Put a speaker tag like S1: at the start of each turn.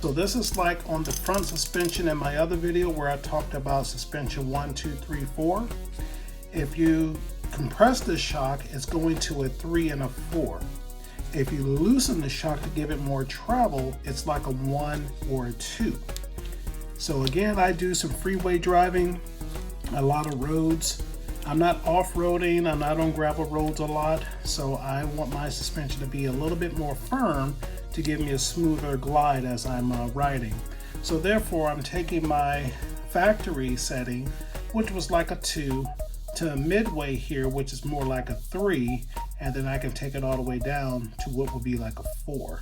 S1: So this is like on the front suspension in my other video where I talked about suspension 1, 2, 3, 4. If you compress the shock, it's going to a 3 and a 4. If you loosen the shock to give it more travel, it's like a 1 or a 2. So again, I do some freeway driving, a lot of roads. I'm not off-roading, I'm not on gravel roads a lot, so I want my suspension to be a little bit more firm to give me a smoother glide as I'm riding. So therefore, I'm taking my factory setting, which was like a 2, to midway here, which is more like a 3, and then I can take it all the way down to what would be like a 4.